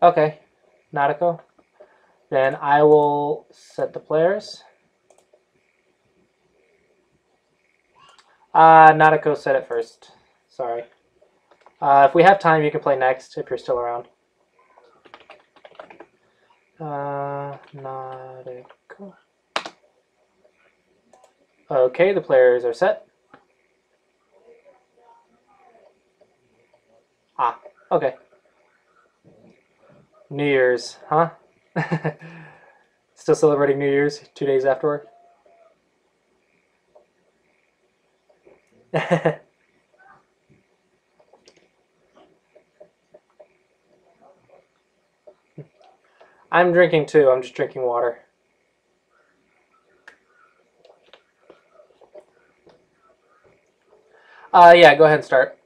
Okay, Nautico. Then I will set the players. Nautico set it first. Sorry. If we have time, you can play next if you're still around. Nautico. Okay, the players are set. Ah, okay. New Year's, huh? Still celebrating New Year's 2 days afterward? I'm drinking too. I'm just drinking water. Yeah, go ahead and start.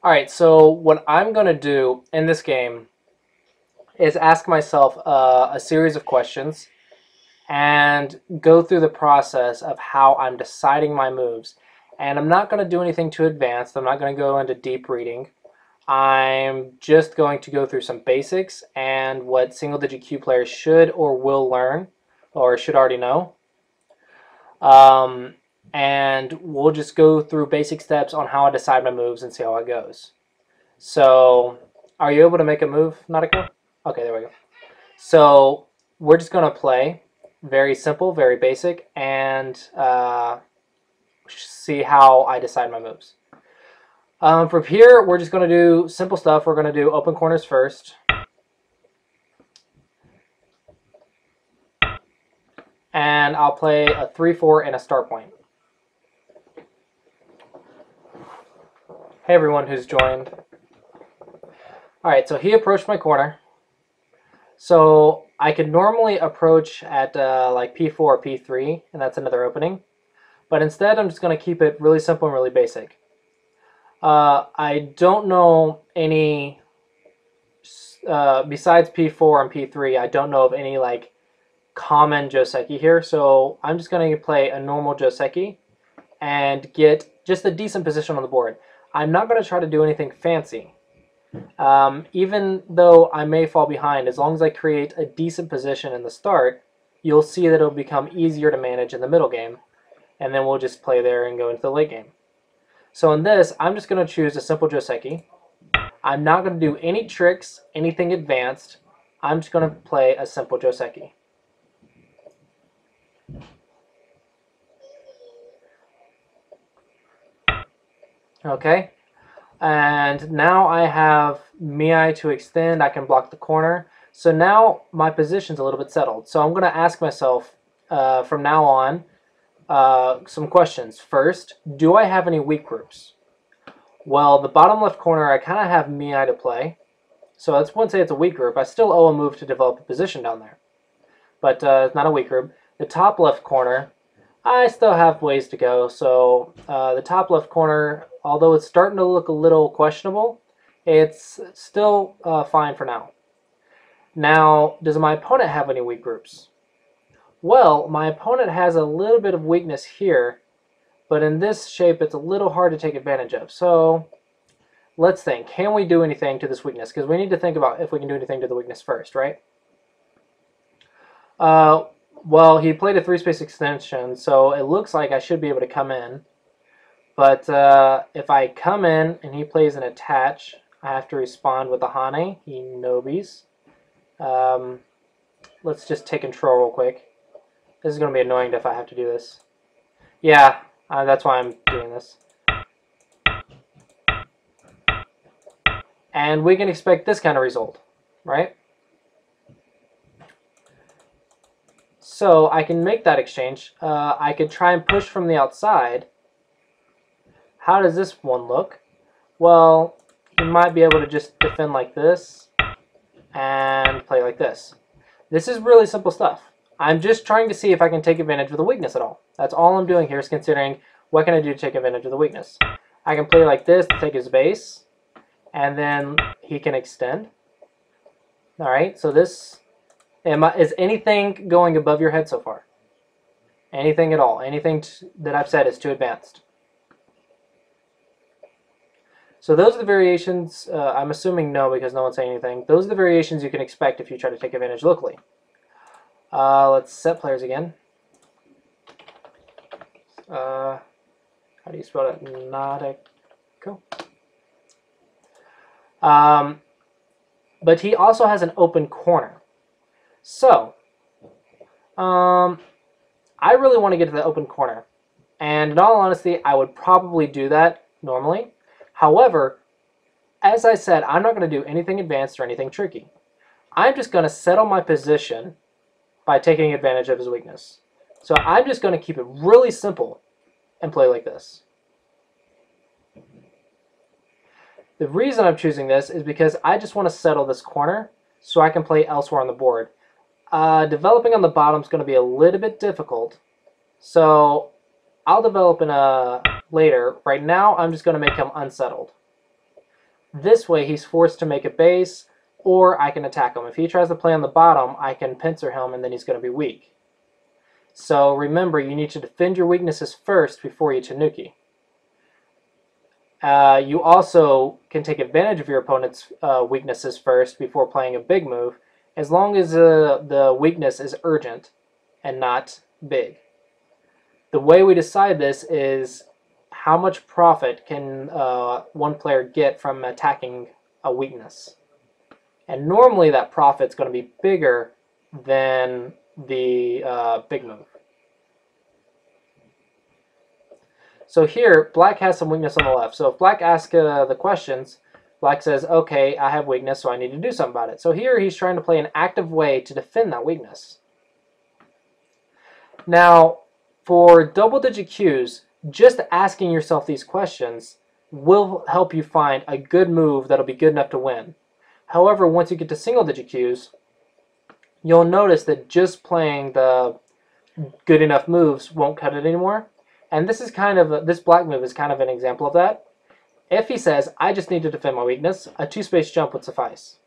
All right, so what I'm going to do in this game is ask myself a series of questions and go through the process of how I'm deciding my moves. And I'm not going to do anything too advanced. I'm not going to go into deep reading. I'm just going to go through some basics and what single digit Q players should or will learn or should already know. Um, and we'll just go through basic steps on how I decide my moves and see how it goes. So, are you able to make a move, Nautico? Okay, there we go. So, we're just going to play. Very simple, very basic, and see how I decide my moves. From here, we're just going to do simple stuff. We're going to do open corners first. And I'll play a 3-4 and a star point. Hey everyone who's joined. Alright, so he approached my corner. So I could normally approach at like P4 or P3, and that's another opening. But instead, I'm just going to keep it really simple and really basic. I don't know any, besides P4 and P3, I don't know of any like common Joseki here. So I'm just going to play a normal Joseki and get just a decent position on the board. I'm not going to try to do anything fancy. Even though I may fall behind, as long as I create a decent position in the start, you'll see that it'll become easier to manage in the middle game. And then we'll just play there and go into the late game. So in this, I'm just going to choose a simple Joseki. I'm not going to do any tricks, anything advanced. I'm just going to play a simple Joseki. Okay, and now I have Miai to extend. I can block the corner. So now my position's a little bit settled. So I'm going to ask myself from now on some questions. First, do I have any weak groups? Well, the bottom left corner, I kind of have Miai to play. So I wouldn't say it's a weak group. I still owe a move to develop a position down there. But it's not a weak group. The top left corner, I still have ways to go. So the top left corner, although it's starting to look a little questionable, it's still fine for now. Now, does my opponent have any weak groups? Well, my opponent has a little bit of weakness here, but in this shape it's a little hard to take advantage of. So let's think, can we do anything to this weakness? Because we need to think about if we can do anything to the weakness first, right? Well, he played a 3-space extension, so it looks like I should be able to come in. But if I come in and he plays an attach, I have to respond with a Hane. He nobis. Let's just take control real quick. This is going to be annoying if I have to do this. Yeah, that's why I'm doing this. And we can expect this kind of result, right? So I can make that exchange. I could try and push from the outside. How does this one look? Well, he might be able to just defend like this and play like this. This is really simple stuff. I'm just trying to see if I can take advantage of the weakness at all. That's all I'm doing here is considering what can I do to take advantage of the weakness. I can play like this to take his base, and then he can extend. All right, so this, is anything going above your head so far? Anything at all? Anything that I've said is too advanced? So those are the variations. I'm assuming no because no one's saying anything. Those are the variations you can expect if you try to take advantage locally. Let's set players again. How do you spell it? Nautico. But he also has an open corner. So, I really want to get to the open corner. And in all honesty, I would probably do that normally. However, as I said, I'm not going to do anything advanced or anything tricky. I'm just going to settle my position by taking advantage of his weakness. So I'm just going to keep it really simple and play like this. The reason I'm choosing this is because I just want to settle this corner so I can play elsewhere on the board. Developing on the bottom is going to be a little bit difficult, so I'll develop in later. Right now, I'm just going to make him unsettled. This way, he's forced to make a base, or I can attack him. If he tries to play on the bottom, I can pincer him, and then he's going to be weak. So remember, you need to defend your weaknesses first before you Tanuki. You also can take advantage of your opponent's weaknesses first before playing a big move, as long as the weakness is urgent and not big. The way we decide this is how much profit can one player get from attacking a weakness. And normally that profit's going to be bigger than the big move. So here, black has some weakness on the left. So if black asks the questions, black says, okay, I have weakness, so I need to do something about it. So here he's trying to play an active way to defend that weakness. Now, for double-digit Qs, just asking yourself these questions will help you find a good move that'll be good enough to win. However, once you get to single-digit Qs, you'll notice that just playing the good enough moves won't cut it anymore. And this is this black move is kind of an example of that. If he says, I just need to defend my weakness, a 2-space jump would suffice.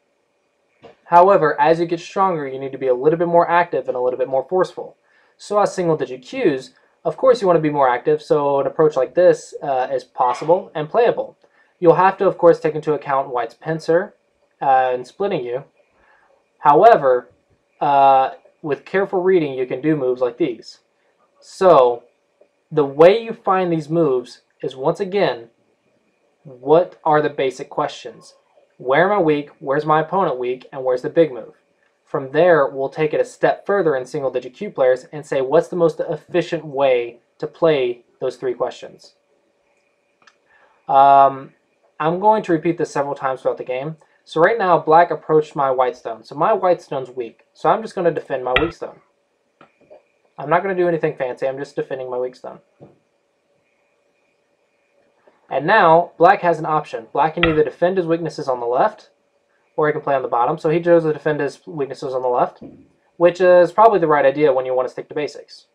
However, as you get stronger, you need to be a little bit more active and a little bit more forceful. So as single-digit Qs, of course you want to be more active, so an approach like this is possible and playable. You'll have to, of course, take into account white's pincer and splitting you. However, with careful reading, you can do moves like these. So the way you find these moves is, once again, what are the basic questions? Where am I weak? Where's my opponent weak? And where's the big move? From there, we'll take it a step further in single-digit Q players and say, what's the most efficient way to play those 3 questions? I'm going to repeat this several times throughout the game. So right now, black approached my white stone. So my white stone's weak. So I'm just going to defend my weak stone. I'm not going to do anything fancy. I'm just defending my weak stone. And now, black has an option. Black can either defend his weaknesses on the left, or he can play on the bottom. So he chose to defend his weaknesses on the left, which is probably the right idea when you want to stick to basics.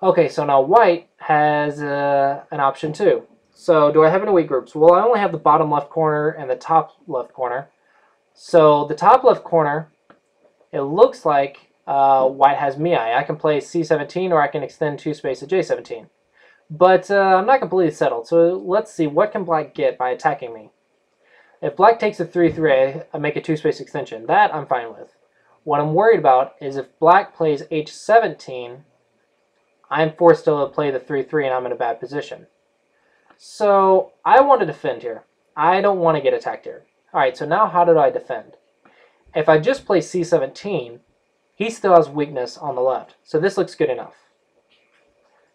Okay, so now white has an option too. So do I have any weak groups? Well, I only have the bottom left corner and the top left corner. So the top left corner, it looks like white has Miai. I can play C17, or I can extend 2-space to J17. But I'm not completely settled, so let's see, what can black get by attacking me? If black takes a 3-3, I make a 2-space extension. That I'm fine with. What I'm worried about is if black plays H17, I'm forced to play the 3-3 and I'm in a bad position. So I want to defend here. I don't want to get attacked here. Alright, so now how did I defend? If I just play C17, he still has weakness on the left. So this looks good enough.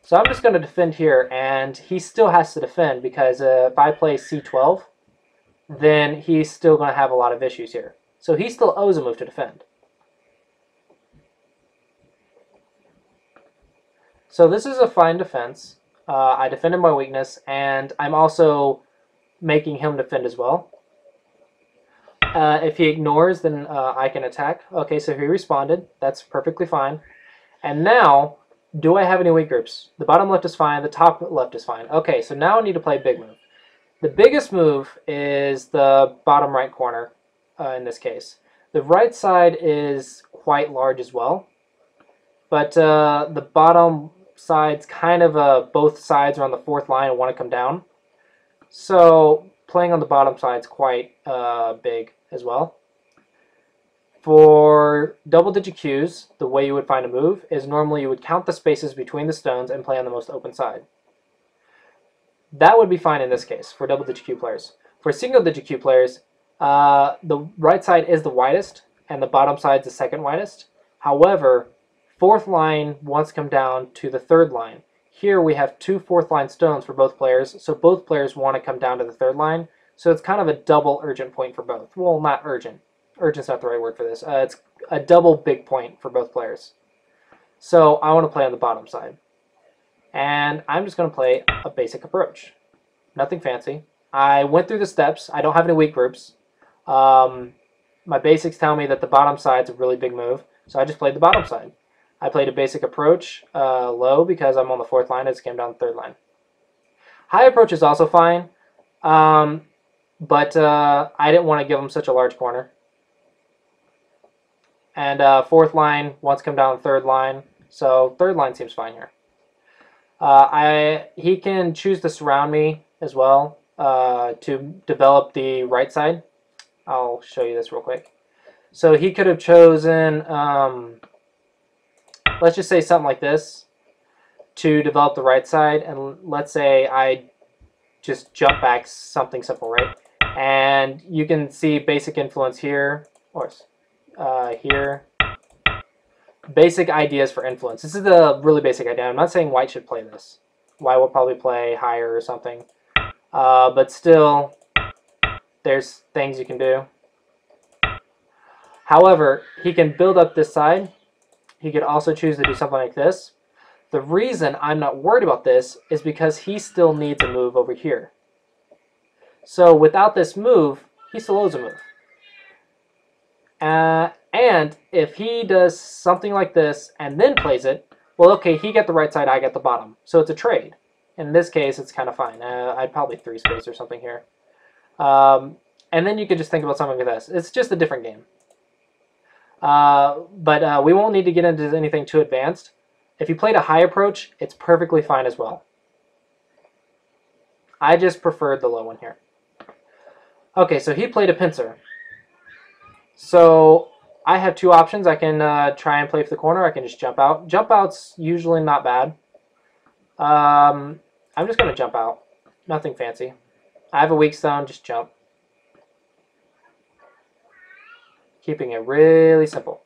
So I'm just going to defend here, and he still has to defend because if I play C12, then he's still going to have a lot of issues here. So he still owes a move to defend. So this is a fine defense. I defended my weakness, and I'm also making him defend as well. If he ignores, then I can attack. Okay, so he responded. That's perfectly fine. And now, do I have any weak groups? The bottom left is fine. The top left is fine. Okay, so now I need to play big move. The biggest move is the bottom right corner in this case. The right side is quite large as well. But the bottom side's kind of both sides are on the 4th line and want to come down. So playing on the bottom side is quite big as well. For double-digit Qs, the way you would find a move is normally you would count the spaces between the stones and play on the most open side. That would be fine in this case for double-digit Q players. For single-digit Q players, the right side is the widest and the bottom side is the second widest. However, fourth line wants to come down to the third line. Here we have two fourth line stones for both players, so both players want to come down to the third line. So it's kind of a double urgent point for both. Well, not urgent. Urgent's not the right word for this. It's a double big point for both players. So I want to play on the bottom side. And I'm just going to play a basic approach. Nothing fancy. I went through the steps. I don't have any weak groups. My basics tell me that the bottom side's a really big move, so I just played the bottom side. I played a basic approach low because I'm on the fourth line. I just came down the third line. High approach is also fine, but I didn't want to give him such a large corner. And fourth line wants to come down the third line, so third line seems fine here. He can choose to surround me as well to develop the right side. I'll show you this real quick. So he could have chosen, let's just say something like this, to develop the right side. And let's say I just jump back something simple, right? And you can see basic influence here, or here. Basic ideas for influence. This is the really basic idea. I'm not saying white should play this. White will probably play higher or something. But still, there's things you can do. However, he can build up this side. He could also choose to do something like this. The reason I'm not worried about this is because he still needs a move over here. So without this move, he still owes a move. And if he does something like this and then plays it, well, okay, he got the right side, I got the bottom. So it's a trade. In this case, it's kind of fine. I'd probably three space or something here. And then you could just think about something like this. It's just a different game. But we won't need to get into anything too advanced. If you played a high approach, it's perfectly fine as well. I just preferred the low one here. Okay, so he played a pincer. So I have two options. I can try and play for the corner. I can just jump out. Jump out's usually not bad. I'm just going to jump out. Nothing fancy. I have a weak stone. Just jump. Keeping it really simple.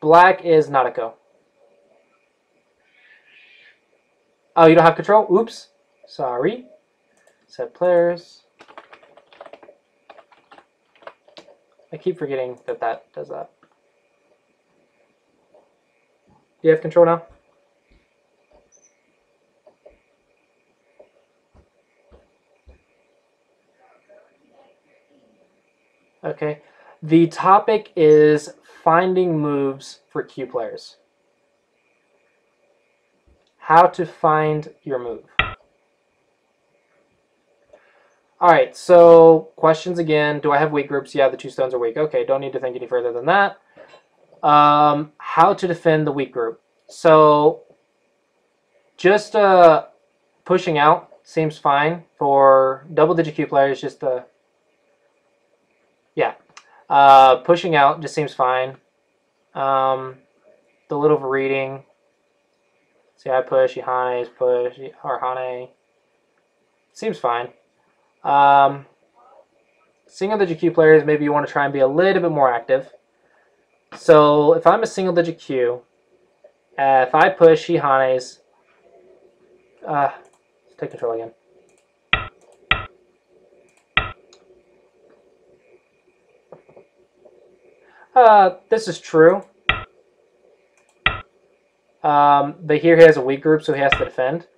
Black is not a go. Oh, you don't have control? Oops. Sorry. Set players. I keep forgetting that that does that. Do you have control now? Okay. The topic is finding moves for Q players. How to find your move. Alright, so questions again. Do I have weak groups? Yeah, the two stones are weak. Okay, don't need to think any further than that. How to defend the weak group. So just pushing out seems fine for double-digit Q players. Just pushing out just seems fine. The little overreading. See, I push, he hanes, push, or hane. Seems fine. Single-digit Q players, maybe you want to try and be a little bit more active. So if I'm a single-digit Q, if I push, he hanes. Take control again. This is true. But here he has a weak group, so he has to defend.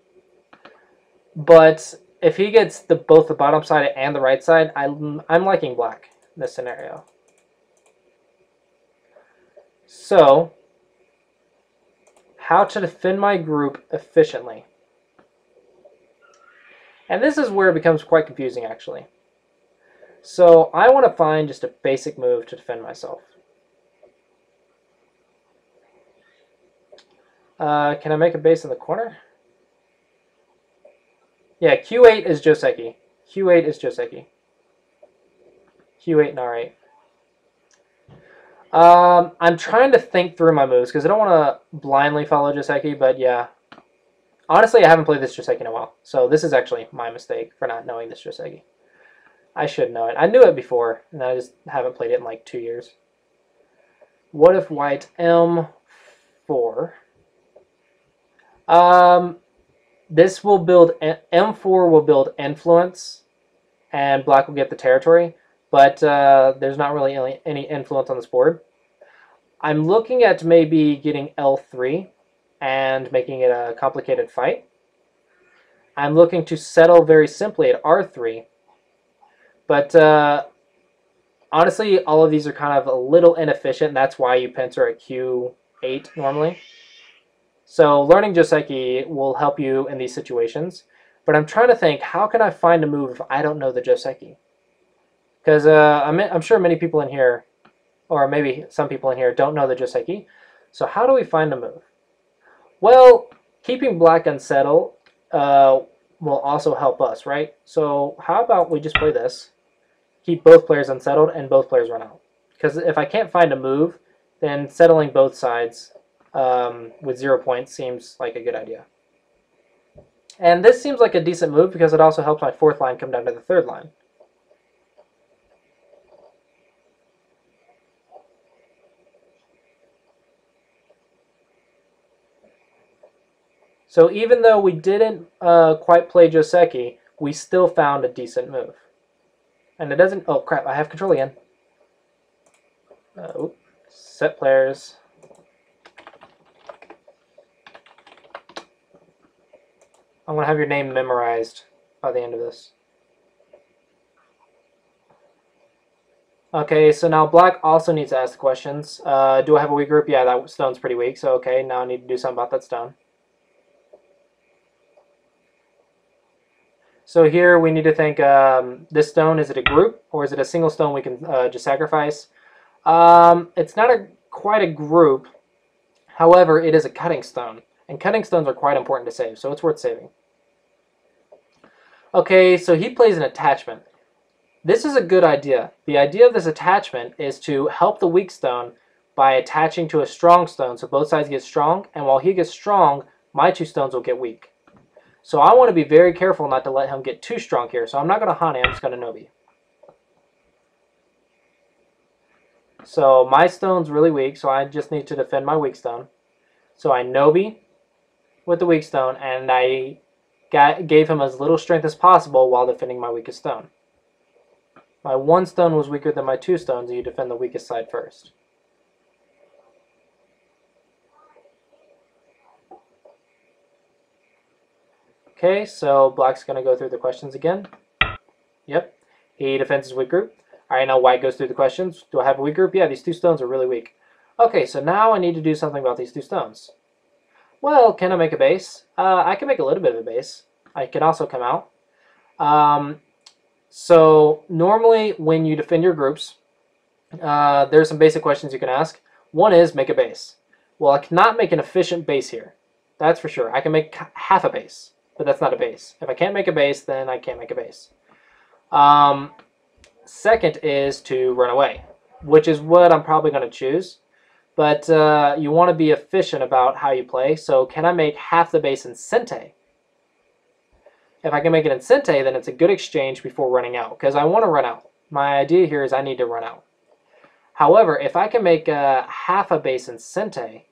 But if he gets both the bottom side and the right side, I'm liking black in this scenario. So, how to defend my group efficiently. And this is where it becomes quite confusing, actually. So, I want to find just a basic move to defend myself. Can I make a base in the corner? Yeah, Q8 is Joseki. Q8 is Joseki. Q8 and R8. I'm trying to think through my moves because I don't want to blindly follow Joseki, but yeah. Honestly, I haven't played this Joseki in a while, so this is actually my mistake for not knowing this Joseki. I should know it. I knew it before, and I just haven't played it in like 2 years. What if white M4? This will build, M4 will build influence, and black will get the territory, but there's not really any influence on this board. I'm looking at maybe getting L3 and making it a complicated fight. I'm looking to settle very simply at R3, but honestly, all of these are kind of a little inefficient. That's why you pincer at Q8 normally. So learning Joseki will help you in these situations. But I'm trying to think, how can I find a move if I don't know the Joseki? Because I'm sure many people in here, or maybe some people in here, don't know the Joseki. So how do we find a move? Well, keeping black unsettled will also help us, right? So how about we just play this? Keep both players unsettled and both players run out. Because if I can't find a move, then settling both sides with 0 points seems like a good idea. And this seems like a decent move because it also helps my fourth line come down to the third line. So even though we didn't quite play Joseki, we still found a decent move. And it doesn't... Oh, crap, I have control again. Set players. I'm going to have your name memorized by the end of this. Okay, so now black also needs to ask the questions. Do I have a weak group? Yeah, that stone's pretty weak, so okay, now I need to do something about that stone. So here we need to think, this stone, is it a group or is it a single stone we can just sacrifice? It's not quite a group. However, it is a cutting stone. And cutting stones are quite important to save, so it's worth saving. Okay, so he plays an attachment. This is a good idea. The idea of this attachment is to help the weak stone by attaching to a strong stone so both sides get strong, and while he gets strong, my two stones will get weak. So I want to be very careful not to let him get too strong here. So I'm not going to Hane, I'm just going to Nobi. So my stone's really weak, so I just need to defend my weak stone. So I Nobi with the weak stone, and I gave him as little strength as possible while defending my weakest stone. My one stone was weaker than my two stones, and you defend the weakest side first. Okay, so black's going to go through the questions again. Yep, he defends his weak group. All right, now white goes through the questions. Do I have a weak group? Yeah, these two stones are really weak. Okay, so now I need to do something about these two stones. Well, can I make a base? I can make a little bit of a base. I can also come out. So normally when you defend your groups, there's some basic questions you can ask. One is make a base. Well, I cannot make an efficient base here. That's for sure. I can make half a base, but that's not a base. If I can't make a base, then I can't make a base. Second is to run away, which is what I'm probably going to choose. But you want to be efficient about how you play. So can I make half the base in Sente? If I can make it in Sente, then it's a good exchange before running out, because I want to run out. My idea here is I need to run out. However, if I can make half a base in Sente,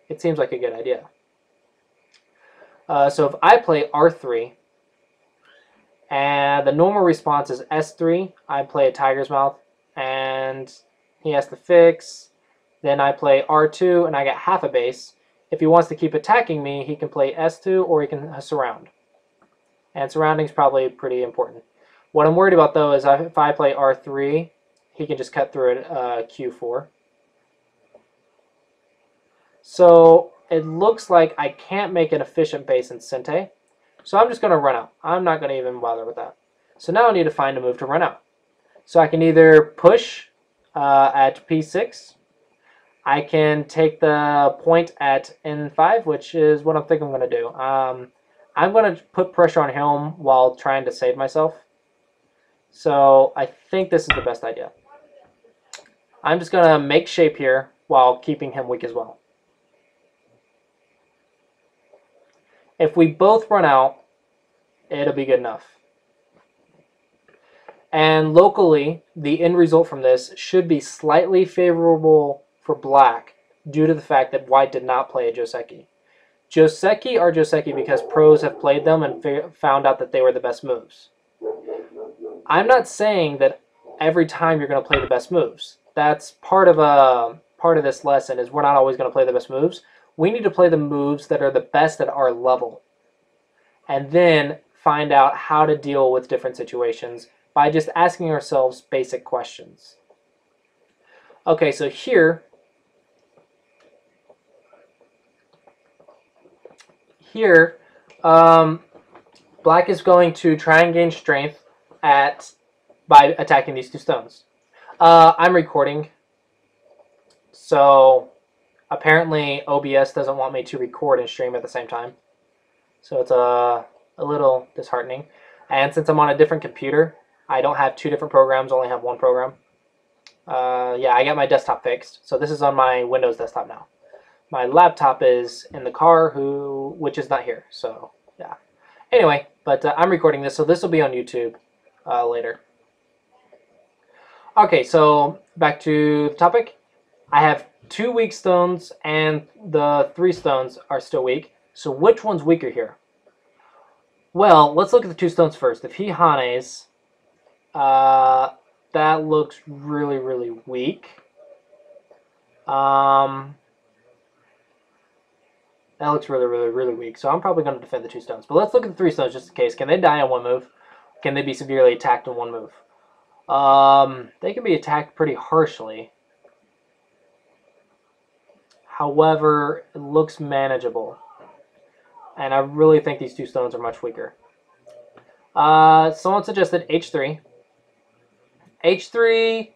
it seems like a good idea. So if I play R3, and the normal response is S3, I play a Tiger's Mouth, and he has to fix. Then I play R2, and I get half a base. If he wants to keep attacking me, he can play S2, or he can surround. And surrounding is probably pretty important. What I'm worried about, though, is if I play R3, he can just cut through it Q4. So it looks like I can't make an efficient base in Sente. So I'm just going to run out. I'm not going to even bother with that. So now I need to find a move to run out. So I can either push at P6. I can take the point at N5, which is what I'm thinking I'm going to do. I'm going to put pressure on him while trying to save myself. So I think this is the best idea. I'm just going to make shape here while keeping him weak as well. If we both run out, it'll be good enough. And locally, the end result from this should be slightly favorable for black due to the fact that white did not play a Joseki. Joseki are Joseki because pros have played them and found out that they were the best moves. I'm not saying that every time you're going to play the best moves. That's part of this lesson is we're not always going to play the best moves. We need to play the moves that are the best at our level. And then find out how to deal with different situations by just asking ourselves basic questions. Okay, so here black is going to try and gain strength by attacking these two stones. I'm recording, so apparently OBS doesn't want me to record and stream at the same time. So it's a little disheartening. And since I'm on a different computer, I don't have two different programs, only have one program. Yeah, I got my desktop fixed. So this is on my Windows desktop now. My laptop is in the car, which is not here. So yeah. Anyway, but I'm recording this, so this will be on YouTube later. Okay, so back to the topic. I have 2 weak stones, and the 3 stones are still weak. So which one's weaker here? Well, let's look at the 2 stones first. If he Hanes, that looks really, really weak. That looks really, really, really weak. So I'm probably going to defend the 2 stones. But let's look at the 3 stones just in case. Can they die in one move? Can they be severely attacked in one move? They can be attacked pretty harshly. However, it looks manageable. And I really think these 2 stones are much weaker. Someone suggested H3. H3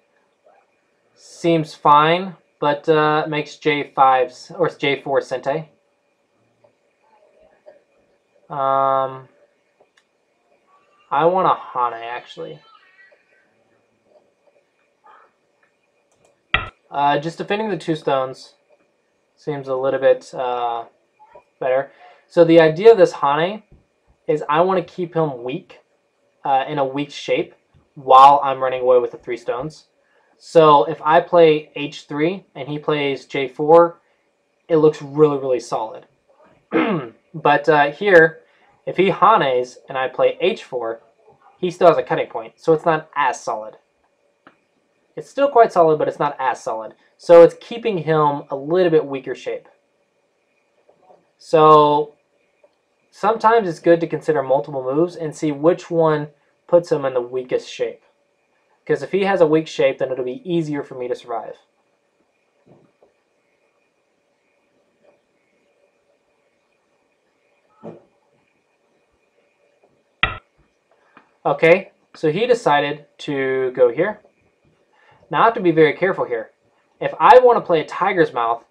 seems fine, but makes J5s or J4 Sente. I want a Hane actually. Just defending the 2 stones seems a little bit better. So the idea of this Hane is I want to keep him weak, in a weak shape, while I'm running away with the 3 stones. So if I play H3 and he plays J4, it looks really, really solid. But here, if he Hanes and I play H4, he still has a cutting point, so it's not as solid. It's still quite solid, but it's not as solid. So it's keeping him a little bit weaker shape. So sometimes it's good to consider multiple moves and see which one puts him in the weakest shape. Because if he has a weak shape, then it'll be easier for me to survive. Okay, so he decided to go here. Now I have to be very careful here. If I want to play a tiger's mouth,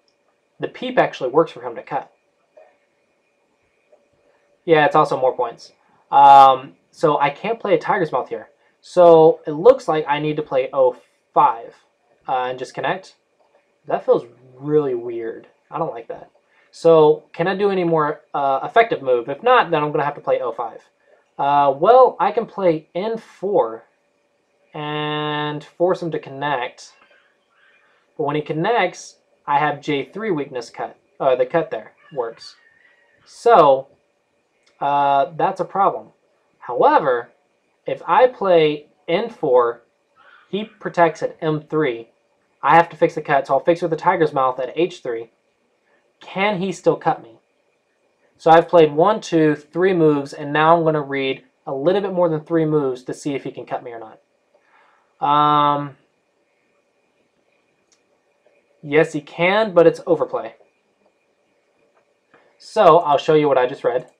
the peep actually works for him to cut. Yeah, it's also more points. So I can't play a tiger's mouth here. So it looks like I need to play 05 and just connect. That feels really weird. I don't like that. So can I do any more effective move? If not, then I'm going to have to play 05. Well, I can play N4 and force him to connect. But when he connects, I have J3 weakness cut. The cut there works. So that's a problem. However, if I play N4, he protects at M3. I have to fix the cut, so I'll fix with the tiger's mouth at H3. Can he still cut me? So I've played 1, 2, 3 moves, and now I'm going to read a little bit more than 3 moves to see if he can cut me or not. Yes, he can, but it's overplay. So I'll show you what I just read.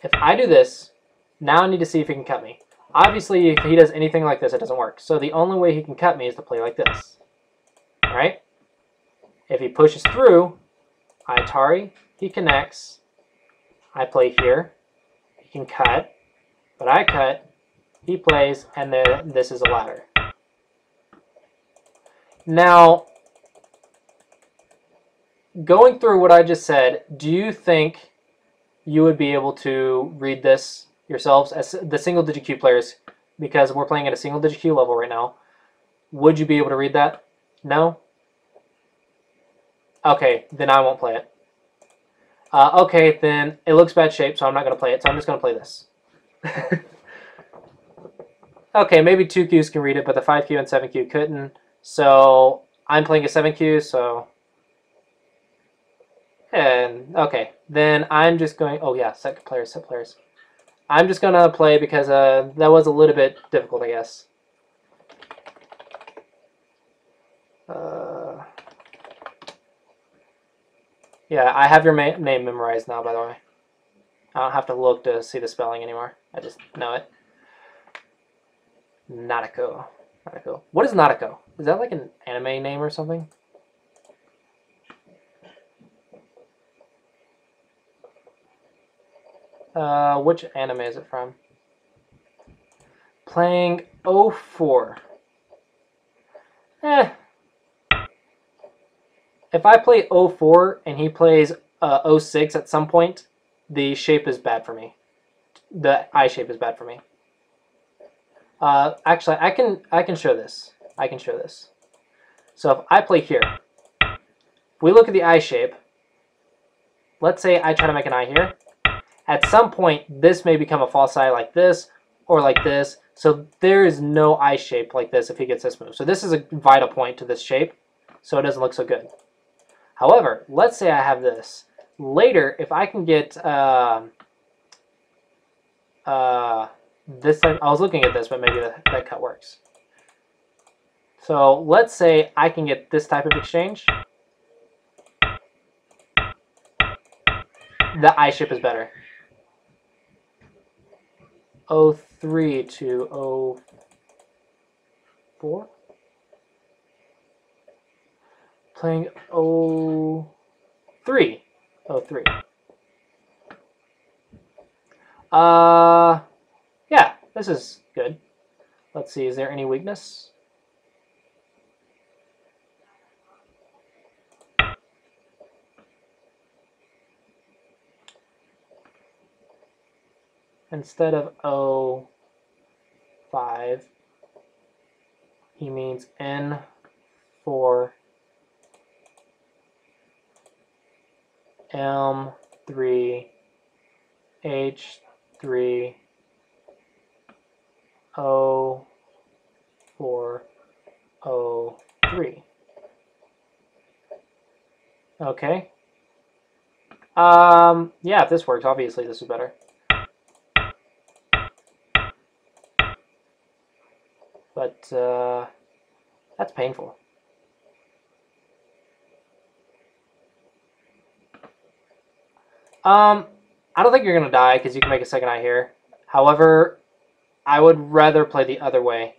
If I do this, now I need to see if he can cut me. Obviously, if he does anything like this, it doesn't work. So the only way he can cut me is to play like this. Alright? If he pushes through, I Atari, he connects, I play here, he can cut, but I cut, he plays, and then this is a ladder. Now, going through what I just said, do you think you would be able to read this yourselves as the single digit Q players, because we're playing at a single digit Q level right now? Would you be able to read that? No? Okay, then I won't play it. Okay, then it looks bad shape, so I'm not going to play it, so I'm just going to play this. Okay, maybe 2Qs can read it, but the 5Q and 7Q couldn't. So I'm playing a 7Q, so... And, okay, then I'm just going... Oh yeah, set players. I'm just going to play because that was a little bit difficult, I guess. Yeah, I have your name memorized now, by the way. I don't have to look to see the spelling anymore. I just know it. Natiko. What is Natiko? Is that like an anime name or something? Which anime is it from? Playing 04. If I play 04 and he plays 06 at some point, the shape is bad for me. The eye shape is bad for me. Actually, I can show this. So if I play here, if we look at the eye shape, let's say I try to make an eye here. At some point, this may become a false eye like this or like this. So there is no eye shape like this if he gets this move. So this is a vital point to this shape, so it doesn't look so good. However, let's say I have this. Later, if I can get this time, I was looking at this, but maybe that cut works. So let's say I can get this type of exchange. The eye shape is better. 03 to 04. Playing 03. 03. Yeah, this is good. Let's see, is there any weakness? Instead of 05, he means N4 M3 H3 O4 O3. Okay. Yeah, if this works, obviously this is better. But that's painful. I don't think you're gonna die because you can make a second eye here. However, I would rather play the other way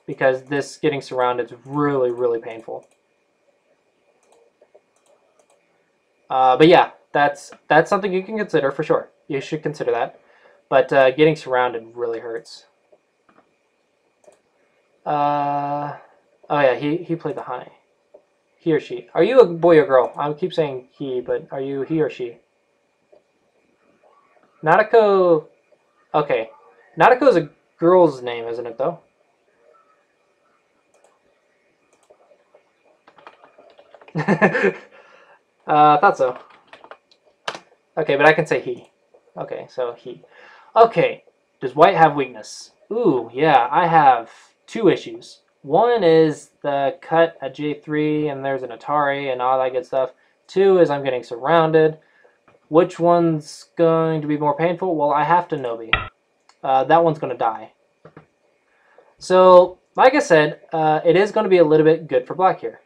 because this getting surrounded is really, really painful. But yeah, that's something you can consider for sure. You should consider that. But getting surrounded really hurts. Oh yeah, he played the high. He or she. Are you a boy or girl? I keep saying he, but are you he or she? Natiko. Okay. Natiko is a girl's name, isn't it, though? I thought so. Okay, but I can say he. Okay, so he. Okay, does white have weakness? Ooh, yeah, I have two issues. One is the cut at J3 and there's an Atari and all that good stuff. Two is I'm getting surrounded. Which one's going to be more painful? Well, I have to Nobi. That one's going to die. So, like I said, it is going to be a little bit good for black here.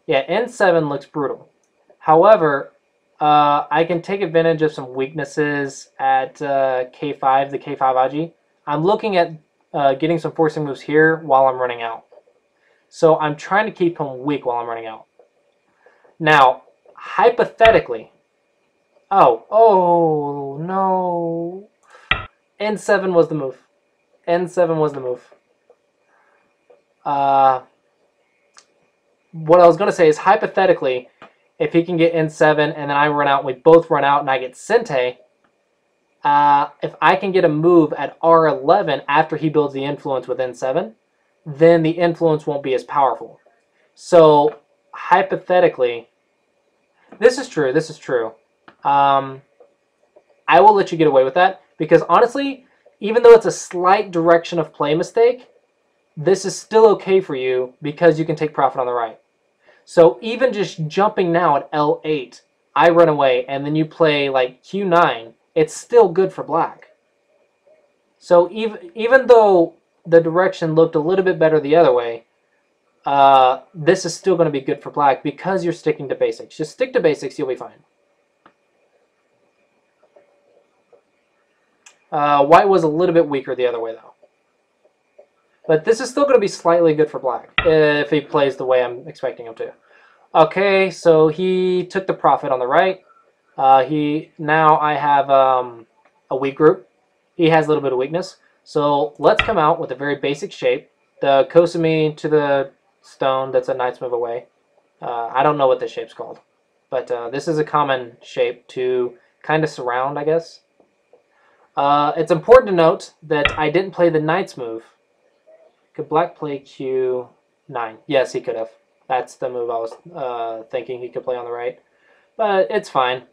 Yeah, N7 looks brutal. However, I can take advantage of some weaknesses at K5, the K5 Aji. I'm looking at getting some forcing moves here while I'm running out. So I'm trying to keep him weak while I'm running out. Now, hypothetically, oh no, N7 was the move. N7 was the move. What I was going to say is hypothetically, if he can get N7 and then I run out and we both run out and I get Sente, if I can get a move at R11 after he builds the influence with N7, then the influence won't be as powerful. So hypothetically, this is true. This is true. I will let you get away with that because honestly, even though it's a slight direction of play mistake, this is still okay for you because you can take profit on the right. So even just jumping now at L8, I run away, and then you play like Q9, it's still good for black. So even though the direction looked a little bit better the other way, this is still going to be good for black because you're sticking to basics. Just stick to basics, you'll be fine. White was a little bit weaker the other way, though. But this is still going to be slightly good for black if he plays the way I'm expecting him to. Okay, so he took the profit on the right. Now I have a weak group. He has a little bit of weakness. So let's come out with a very basic shape. The Clossi to the stone, that's a knight's move away. I don't know what this shape's called. But this is a common shape to kind of surround, I guess. It's important to note that I didn't play the knight's move. Could black play Q9? Yes, he could have. That's the move I was thinking he could play on the right. But it's fine.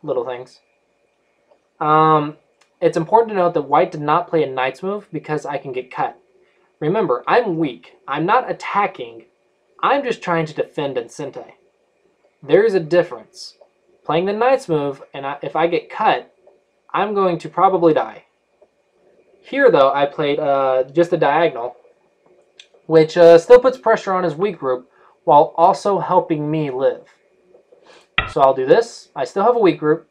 Little things. It's important to note that white did not play a knight's move because I can get cut. Remember, I'm weak. I'm not attacking. I'm just trying to defend and Sente. There's a difference. Playing the knight's move, and if I get cut, I'm going to probably die. Here, though, I played just a diagonal, which still puts pressure on his weak group while also helping me live. So I'll do this. I still have a weak group,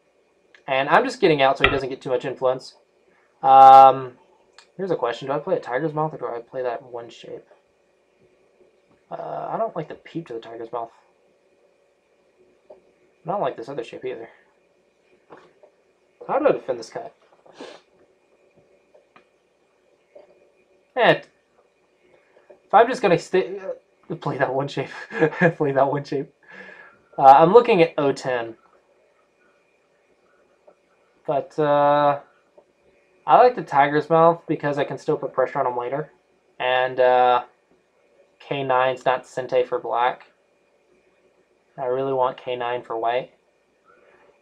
and I'm just getting out so he doesn't get too much influence. Here's a question. Do I play a tiger's mouth or do I play that one shape? I don't like the peep to the tiger's mouth. I don't like this other shape either. How do I defend this cut? If I'm just going to play that one shape, play that one shape. I'm looking at O10. But I like the tiger's mouth because I can still put pressure on him later. And K9's not Sente for black. I really want K9 for white.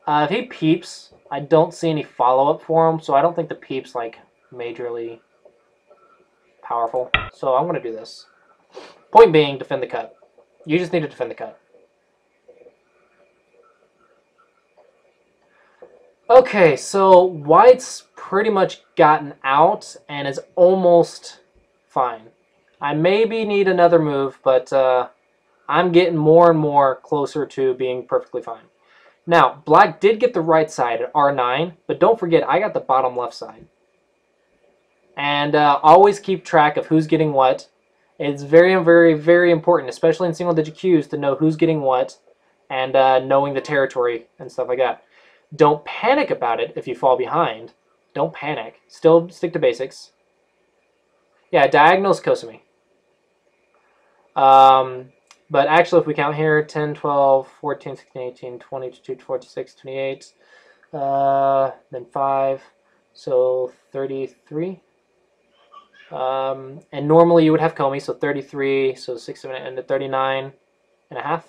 If he peeps, I don't see any follow-up for him, so I don't think the peep's like majorly powerful. So I'm going to do this. Point being, defend the cut. You just need to defend the cut. Okay, so white's pretty much gotten out and is almost fine. I maybe need another move, but I'm getting more and more closer to being perfectly fine. Now, black did get the right side at R9, but don't forget, I got the bottom left side. And always keep track of who's getting what. It's very, very, very important, especially in single-digit Qs, to know who's getting what and knowing the territory and stuff like that. Don't panic about it if you fall behind. Don't panic. Still stick to basics. Yeah, diagonal's Clossi. But actually, if we count here, 10, 12, 14, 16, 18, 20, 22, 26, 28, then 5, so 33. And normally you would have Clossi, so 33, so 6, 7, and 39 and a half.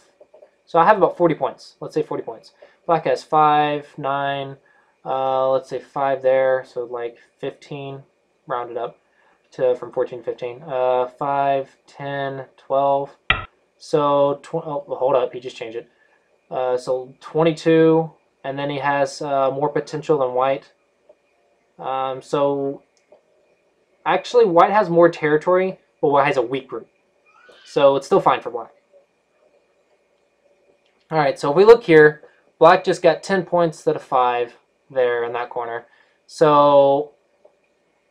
So I have about 40 points. Let's say 40 points. Black has 5, 9, let's say 5 there, so like 15, rounded up to from 14 to 15. 5, 10, 12. So, oh, hold up, he just changed it. So 22, and then he has more potential than white. So actually, white has more territory, but white has a weak group. So it's still fine for black. All right, so if we look here, black just got 10 points instead of 5 there in that corner. So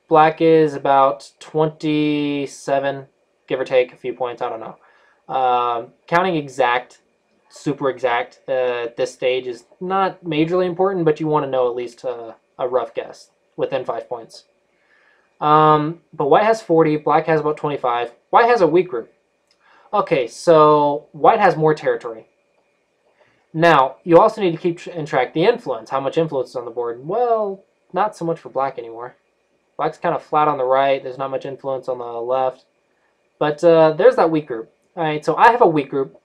black is about 27, give or take a few points, I don't know. Counting exact, super exact at this stage is not majorly important, but you want to know at least a rough guess within 5 points. But white has 40, black has about 25. White has a weak group. Okay, so white has more territory. Now, you also need to keep in track the influence. How much influence is on the board? Well, not so much for black anymore. Black's kind of flat on the right. There's not much influence on the left. But there's that weak group. All right, so I have a weak group.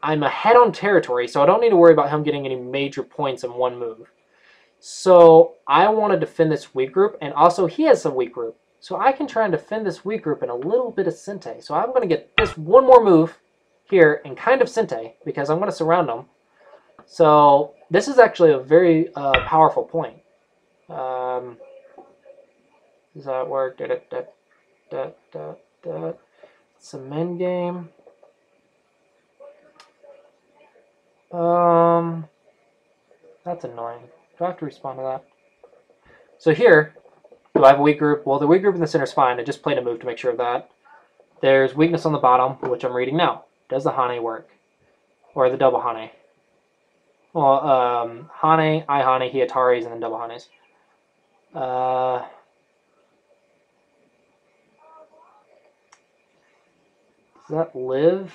I'm ahead on territory, so I don't need to worry about him getting any major points in one move. So I want to defend this weak group, and also he has a weak group. So I can try and defend this weak group in a little bit of Sente. So I'm going to get this one more move here and kind of Sente, because I'm going to surround him. So this is actually a very powerful point. Does that work? It's a men game. That's annoying. Do I have to respond to that? So here, do I have a weak group? Well, the weak group in the center is fine. I just played a move to make sure of that. There's weakness on the bottom, which I'm reading now. Does the Hane work? Or the double Hane? Well, Hane, I Hane, he Ataris, and then double Hanes. Does that live?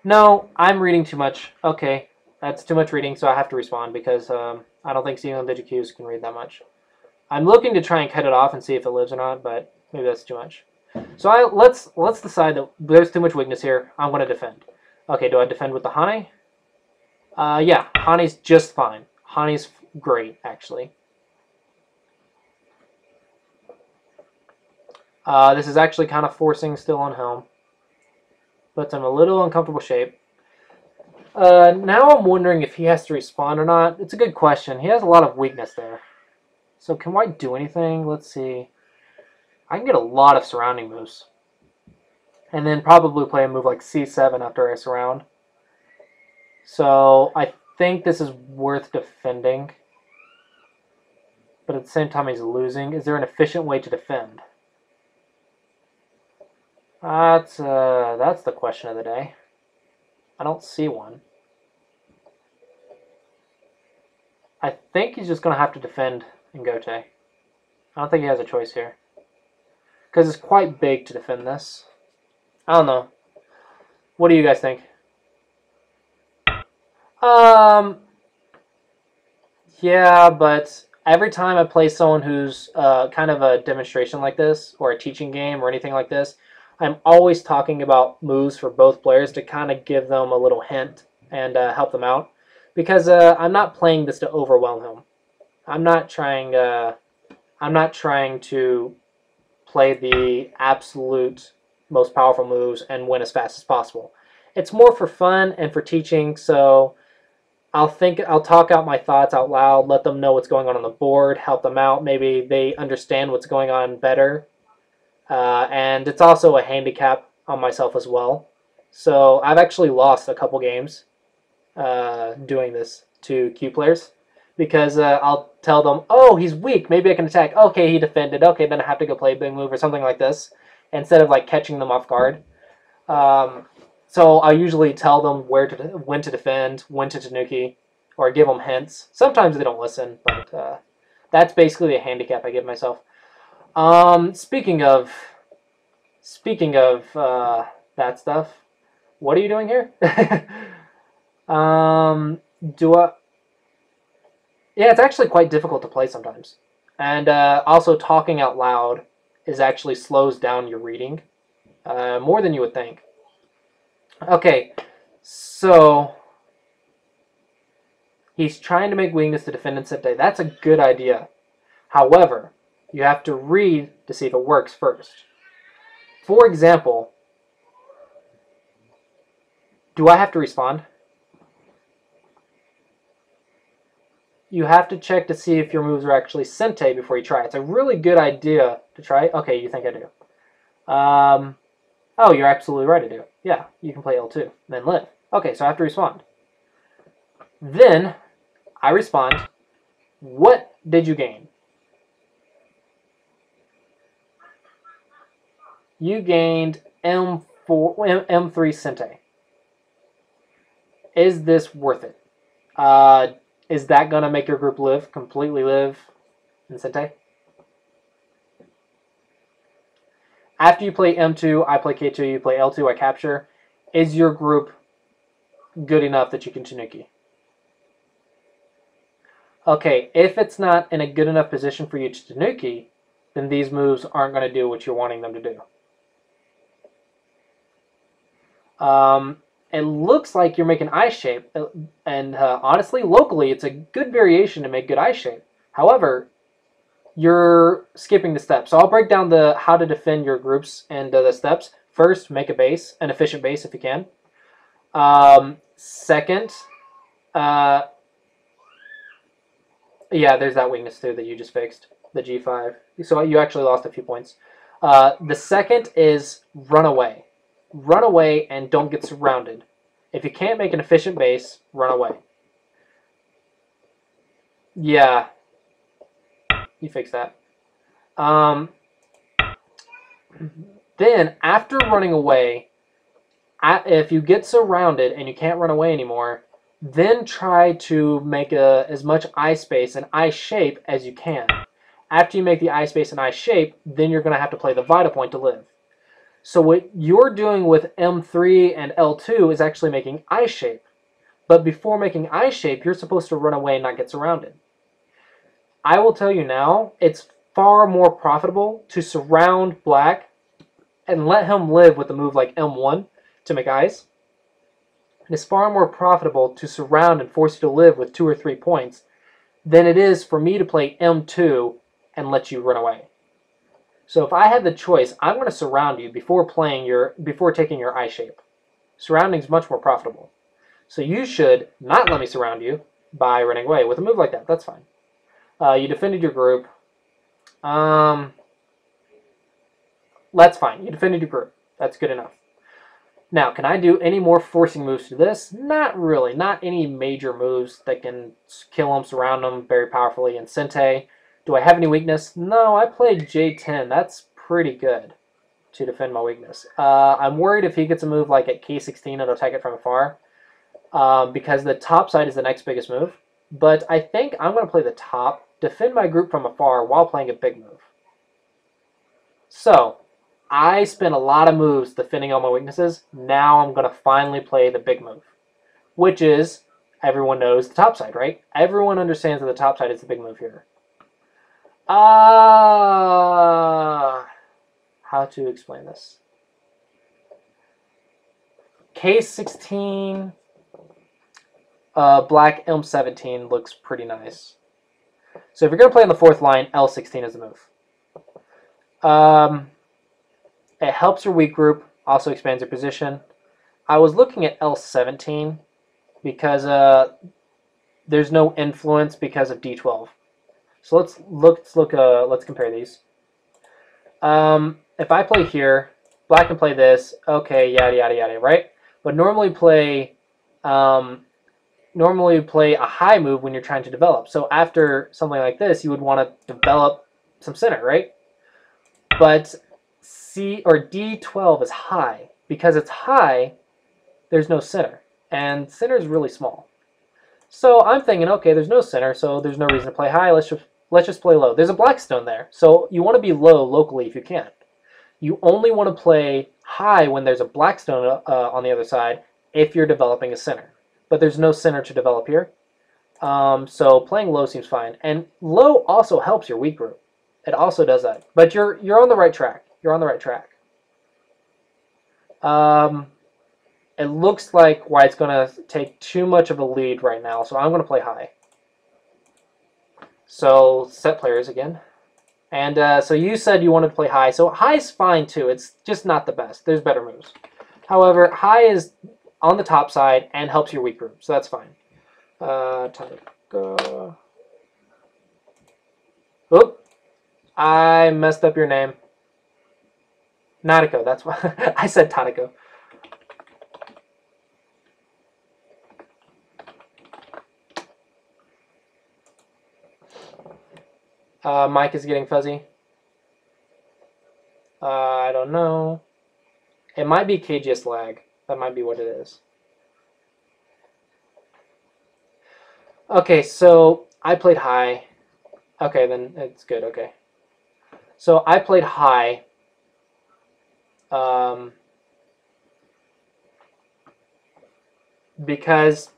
No, I'm reading too much. Okay, that's too much reading, so I have to respond because I don't think Xenon DigiQs can read that much. I'm looking to try and cut it off and see if it lives or not, but maybe that's too much. So let's decide that there's too much weakness here. I'm going to defend. Okay, do I defend with the Hane? Yeah, Hane's just fine. Hane's great, actually. This is actually kind of forcing still on him. Puts him in a little uncomfortable shape. Now I'm wondering if he has to respond or not. It's a good question. He has a lot of weakness there. So can white do anything? Let's see. I can get a lot of surrounding moves. And then probably play a move like c7 after I surround. So I think this is worth defending. But at the same time he's losing. Is there an efficient way to defend? That's the question of the day. I don't see one. I think he's just going to have to defend in Gote. I don't think he has a choice here. Because it's quite big to defend this. I don't know. What do you guys think? Yeah, but every time I play someone who's kind of a demonstration like this, or a teaching game, or anything like this, I'm always talking about moves for both players to kind of give them a little hint and help them out. Because I'm not playing this to overwhelm him. I'm not trying to play the absolute most powerful moves and win as fast as possible. It's more for fun and for teaching, so I'll talk out my thoughts out loud, let them know what's going on the board, help them out. Maybe they understand what's going on better. And it's also a handicap on myself as well. So I've actually lost a couple games doing this to Q players because I'll tell them, oh, he's weak, maybe I can attack. Okay, he defended. Okay, then I have to go play a big move or something like this instead of like catching them off guard. So I usually tell them when to defend, when to tanuki, or give them hints. Sometimes they don't listen, but that's basically a handicap I give myself. Speaking of that stuff, what are you doing here? Yeah, it's actually quite difficult to play sometimes, and also talking out loud actually slows down your reading more than you would think. Okay, so he's trying to make weakness to defend and Sente. That's a good idea. However, you have to read to see if it works first. For example, do I have to respond? You have to check to see if your moves are actually Sente before you try. It's a really good idea to try. Okay, you think I do. Oh, you're absolutely right, I do. Yeah, you can play L2, then live. Okay, so I have to respond. Then, I respond. What did you gain? You gained M3 Sente. is this worth it? Is that going to make your group completely live in Sente? After you play M2, I play K2, you play L2, I capture. Is your group good enough that you can Tanuki? Okay, if it's not in a good enough position for you to Tanuki, then these moves aren't going to do what you're wanting them to do. It looks like you're making eye shape, and honestly, locally, it's a good variation to make good eye shape. However, you're skipping the steps. So I'll break down the how to defend your groups and the steps. First, make a base, an efficient base if you can. Second, yeah, there's that weakness too that you just fixed, the G5. So you actually lost a few points. The second is run away. Run away and don't get surrounded. If you can't make an efficient base, run away. Yeah, you fix that. Then, after running away, if you get surrounded and you can't run away anymore, then try to make as much eye space and eye shape as you can. After you make the eye space and eye shape, then you're going to have to play the Vita Point to live. So what you're doing with M3 and L2 is actually making eye shape. But before making eye shape, you're supposed to run away and not get surrounded. I will tell you now, it's far more profitable to surround black and let him live with a move like M1 to make eyes. It is far more profitable to surround and force you to live with 2 or 3 points than it is for me to play M2 and let you run away. So if I had the choice, I'm going to surround you before taking your eye shape. Surrounding is much more profitable. So you should not let me surround you by running away. With a move like that, that's fine. You defended your group. That's fine. You defended your group. That's good enough. Now, can I do any more forcing moves to this? Not really. Not any major moves that can kill them, surround them very powerfully. In Sente, do I have any weakness? No, I played J10. That's pretty good to defend my weakness. I'm worried if he gets a move like at K16, it'll attack it from afar. Because the top side is the next biggest move. But I think I'm going to play the top, defend my group from afar while playing a big move. So, I spent a lot of moves defending all my weaknesses. Now I'm going to finally play the big move. Which is, everyone knows the top side, right? Everyone understands that the top side is the big move here. How to explain this? K16, black M17 looks pretty nice. So if you're going to play on the 4th line, L16 is the move. It helps your weak group, also expands your position. I was looking at L17 because there's no influence because of D12. So let's compare these. If I play here, black can play this. Okay, yada yada yada, right? But normally play a high move when you're trying to develop. So after something like this, you would want to develop some center, right? But D12 is high. Because it's high, there's no center. And center is really small. So I'm thinking, okay, there's no center, so there's no reason to play high. Let's just play low. There's a blackstone there. So you want to be low locally if you can. You only want to play high when there's a blackstone on the other side if you're developing a center. But there's no center to develop here. So playing low seems fine. And low also helps your weak group. It also does that. But you're on the right track. You're on the right track. It looks like White's going to take too much of a lead right now, so I'm going to play high. So, set players again. And so you said you wanted to play high. So high's fine too. It's just not the best. There's better moves. However, high is on the top side and helps your weak group, so that's fine. Tanaka. Oop. I messed up your name. Natiko, that's why I said Tanako. Mic is getting fuzzy. I don't know. It might be KGS lag. That might be what it is. Okay, so I played high. Okay, then it's good. Okay. So I played high. Um, because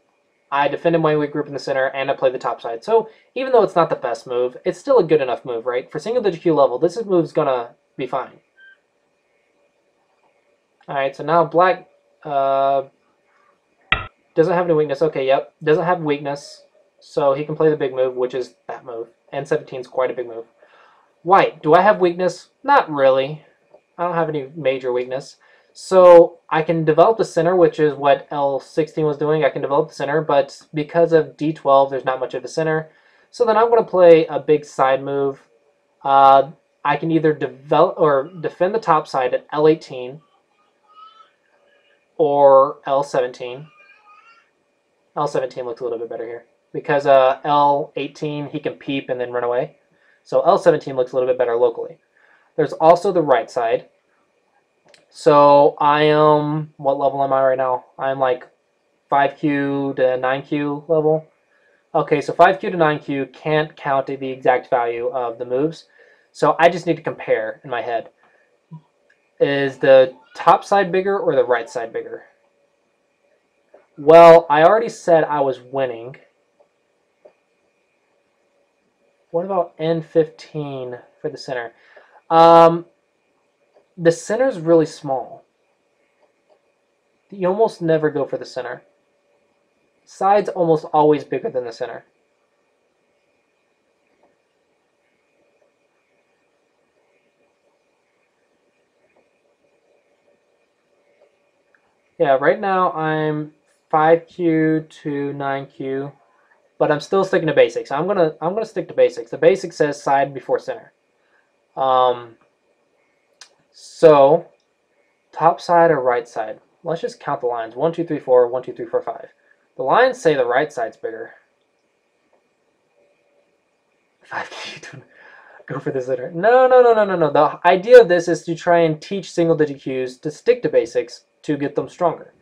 I defended my weak group in the center and I played the top side. So even though it's not the best move, it's still a good enough move, right? For single digit Q level, this move's gonna be fine. Alright, so now black doesn't have any weakness. Okay, yep. Doesn't have weakness. So he can play the big move, which is that move. N17 is quite a big move. White, do I have weakness? Not really. I don't have any major weakness. So I can develop the center, which is what L16 was doing. I can develop the center, but because of D12, there's not much of a center. So then I'm going to play a big side move. I can either develop or defend the top side at L18 or L17. L17 looks a little bit better here because L18 he can peep and then run away. So L17 looks a little bit better locally. There's also the right side. So I am, what level am I right now? I'm like 5Q to 9Q level. Okay, so 5Q to 9Q can't count the exact value of the moves. So I just need to compare in my head. Is the top side bigger or the right side bigger? Well, I already said I was winning. What about N15 for the center? The center's really small. You almost never go for the center. Side's almost always bigger than the center. Yeah, right now I'm 5Q to 9Q, but I'm still sticking to basics. I'm gonna stick to basics. The basic says side before center. So top side or right side? Let's just count the lines. 1, 2, 3, 4, 1, 2, 3, 4, 5. The lines say the right side's bigger. 5Q. Go for the center. No. The idea of this is to try and teach single-digit Qs to stick to basics to get them stronger.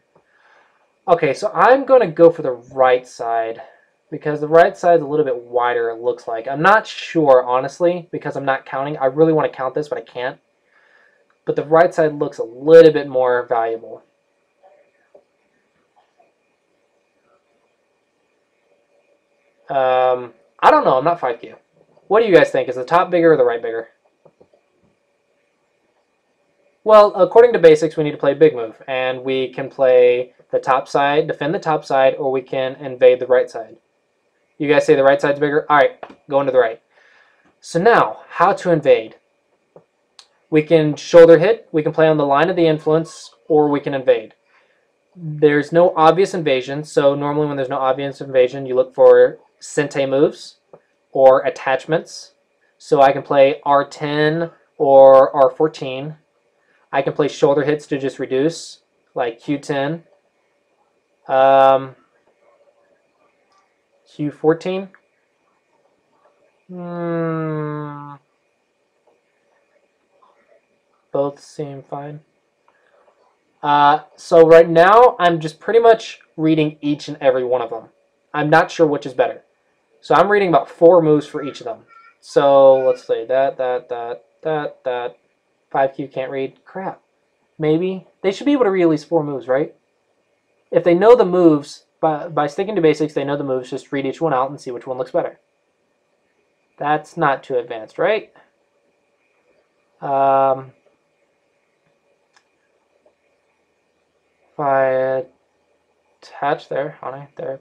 Okay, so I'm going to go for the right side because the right side's a little bit wider, it looks like. I'm not sure, honestly, because I'm not counting. I really want to count this, but I can't. But the right side looks a little bit more valuable. I don't know. I'm not 5Q. What do you guys think? Is the top bigger or the right bigger? Well, according to basics, we need to play big move, and we can play the top side, defend the top side, or we can invade the right side. You guys say the right side's bigger? All right, going to the right. So now, how to invade? We can shoulder hit, we can play on the line of the influence, or we can invade. There's no obvious invasion, so normally when there's no obvious invasion, you look for Sente moves or attachments. So I can play R10 or R14. I can play shoulder hits to just reduce, like Q10. Q14. Both seem fine. So right now, I'm just pretty much reading each and every one of them. I'm not sure which is better. So I'm reading about 4 moves for each of them. So let's say that. 5Q can't read. Crap. Maybe. They should be able to read at least 4 moves, right? If they know the moves, by sticking to basics, they know the moves, just read each one out and see which one looks better. That's not too advanced, right? If I attach there, honey, there.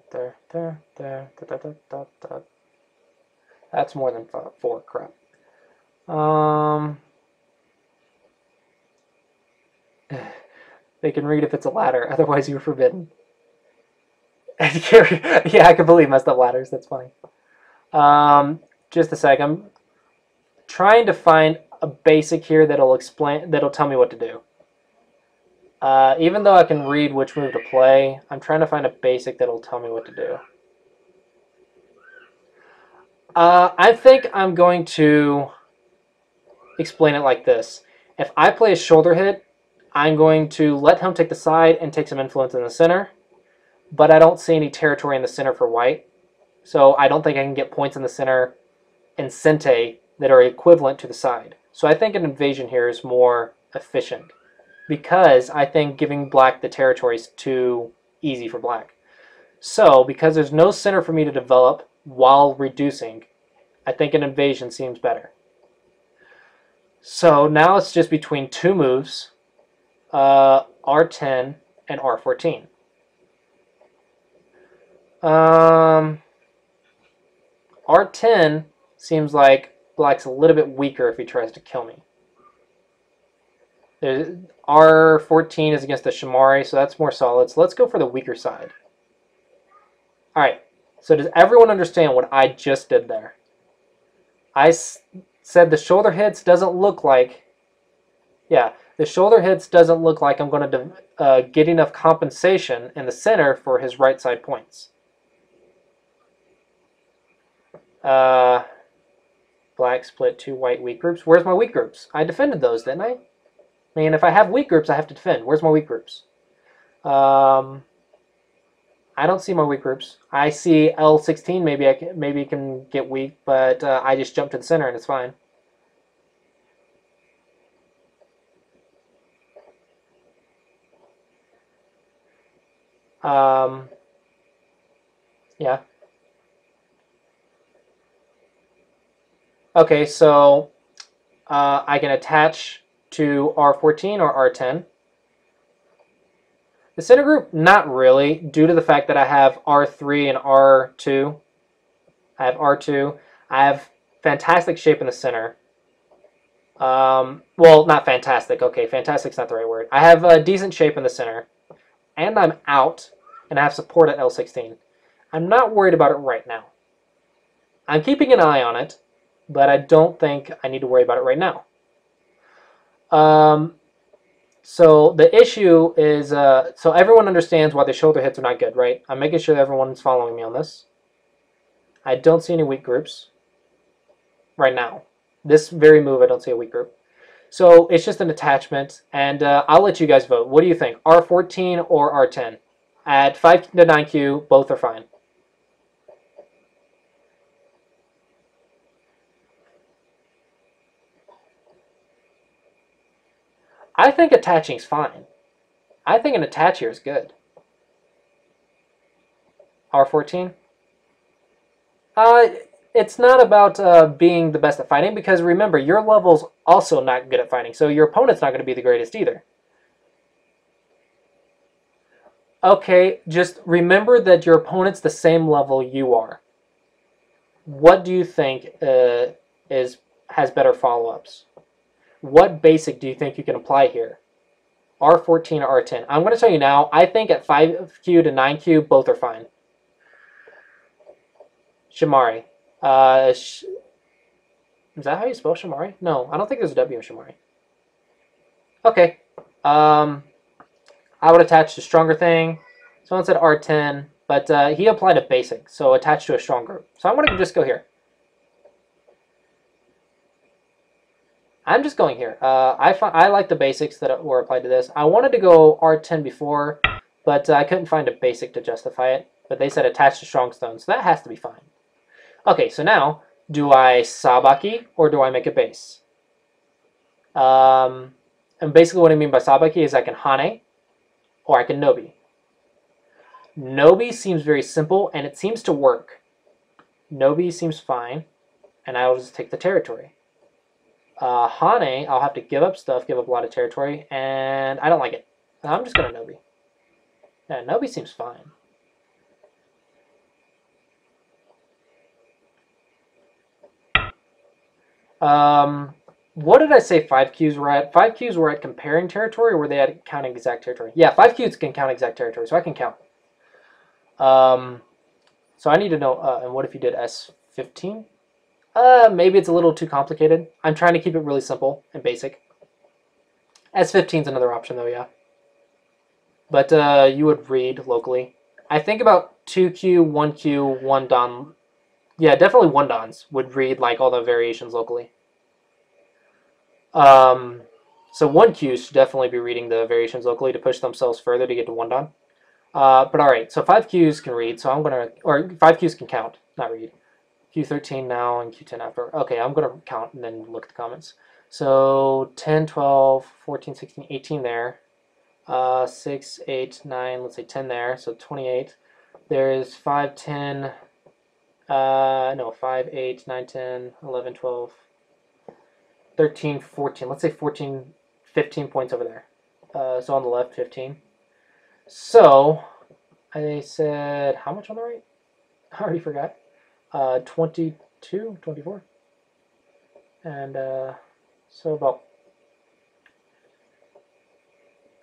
That's more than 4, crap. They can read if it's a ladder, otherwise you're forbidden. Yeah, I completely messed up ladders, that's funny. Just a sec, I'm trying to find a basic here that'll tell me what to do. Even though I can read which move to play, I'm trying to find a basic that'll tell me what to do. I think I'm going to explain it like this. If I play a shoulder hit, I'm going to let him take the side and take some influence in the center, but I don't see any territory in the center for white. So I don't think I can get points in the center and Sente that are equivalent to the side. So I think an invasion here is more efficient because I think giving black the territory is too easy for black. So because there's no center for me to develop while reducing, I think an invasion seems better. So now it's just between two moves, R10 and R14. R10 seems like black's a little bit weaker if he tries to kill me. R14 is against the Shamari, so that's more solid. So let's go for the weaker side. Alright, so does everyone understand what I just did there? I said the shoulder hits doesn't look like... Yeah, the shoulder hits doesn't look like I'm going to get enough compensation in the center for his right side points. Black split two white weak groups. Where's my weak groups? I defended those, didn't I? I mean, if I have weak groups, I have to defend. Where's my weak groups? I don't see my weak groups. I see L16. Maybe it can get weak, but I just jumped to the center and it's fine. Yeah. Okay, so I can attach to R14 or R10. The center group, not really, due to the fact that I have R3 and R2. I have R2. I have fantastic shape in the center. Well, not fantastic. Okay, fantastic's not the right word. I have a decent shape in the center, and I'm out, and I have support at L16. I'm not worried about it right now. I'm keeping an eye on it, but I don't think I need to worry about it right now. So the issue is, so everyone understands why the shoulder hits are not good, right? I'm making sure that everyone's following me on this. I don't see any weak groups right now. This very move, I don't see a weak group. So it's just an attachment, and I'll let you guys vote. What do you think? R14 or R10? At 5 to 9Q, both are fine. I think attaching is fine. I think an attach here is good. R14? It's not about being the best at fighting, because remember, your level's also not good at fighting, so your opponent's not going to be the greatest either. Okay, just remember that your opponent's the same level you are. What do you think has better follow-ups? What basic do you think you can apply here? R14 or R10? I'm going to tell you now, I think at 5Q to 9Q, both are fine. Shamari. Is that how you spell Shamari? No, I don't think there's a W in Shamari. Okay. I would attach to stronger thing. Someone said R10, but he applied a basic, so attach to a strong group. So I'm going to just go here. I'm just going here. I like the basics that were applied to this. I wanted to go R10 before, but I couldn't find a basic to justify it. But they said attach to strong stone, so that has to be fine. Okay, so now, do I Sabaki or do I make a base? And basically what I mean by Sabaki is I can Hane or I can Nobi. Nobi seems very simple and it seems to work. Nobi seems fine, and I will just take the territory. Hane, I'll have to give up stuff, give up a lot of territory, and I don't like it. I'm just going to Nobi. Yeah, Nobi seems fine. What did I say 5Qs were at? 5Qs were at comparing territory, or were they at counting exact territory? Yeah, 5Qs can count exact territory, so I can count. So I need to know, and what if you did S15? Maybe it's a little too complicated. I'm trying to keep it really simple and basic. S15 is another option though, yeah. But you would read locally. I think about 2Q, 1Q, 1 Dan. Yeah, definitely 1 Dans would read like all the variations locally. So 1Qs should definitely be reading the variations locally to push themselves further to get to 1 Dan. But alright, so 5Qs can read, so I'm gonna, or 5Qs can count. not read. Q13 now and Q10 after. Okay, I'm going to count and then look at the comments. So 10, 12, 14, 16, 18 there. 6, 8, 9, let's say 10 there. So 28. There's 5, 10, no, 5, 8, 9, 10, 11, 12, 13, 14. Let's say 14, 15 points over there. So on the left, 15. So I said, how much on the right? I already forgot. 22, 24. And so about,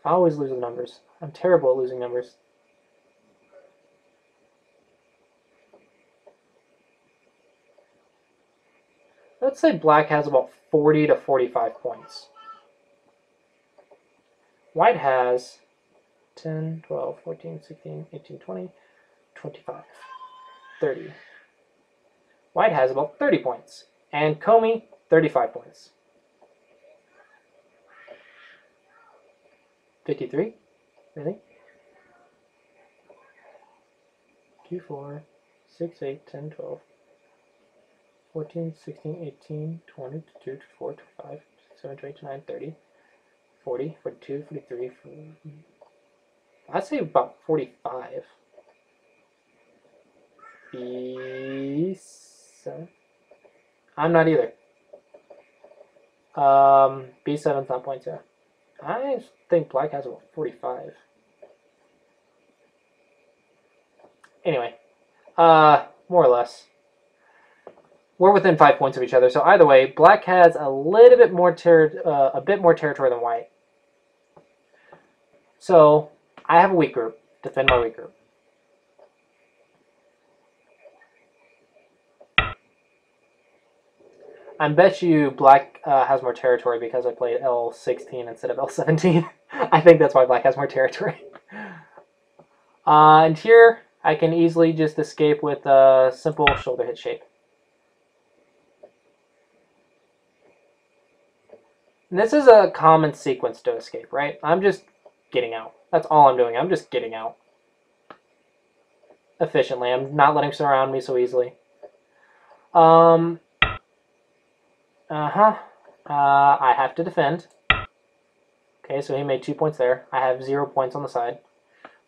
I always lose the numbers. I'm terrible at losing numbers. Let's say black has about 40 to 45 points. White has 10, 12, 14, 16, 18, 20, 25, 30. White has about 30 points. And Comey, 35 points. 53? Really? Q4, 6, 8, 10, 12, 14, 16, 18, 20, 22, 24, 25, 27, 28, 29, 30, 40, 42, 43, 40. I'd say about 45. B7. I'm not either. B7's not points, yeah. I think black has about 45. Anyway, more or less. We're within 5 points of each other, so either way, black has a little bit more a bit more territory than white. So I have a weak group. Defend my weak group. I bet you black has more territory because I played L16 instead of L17. I think that's why black has more territory. And here, I can easily just escape with a simple shoulder hit shape. And this is a common sequence to escape, right? I'm just getting out. That's all I'm doing. I'm just getting out efficiently. I'm not letting him surround me so easily. I have to defend. Okay, so he made 2 points there. I have 0 points on the side.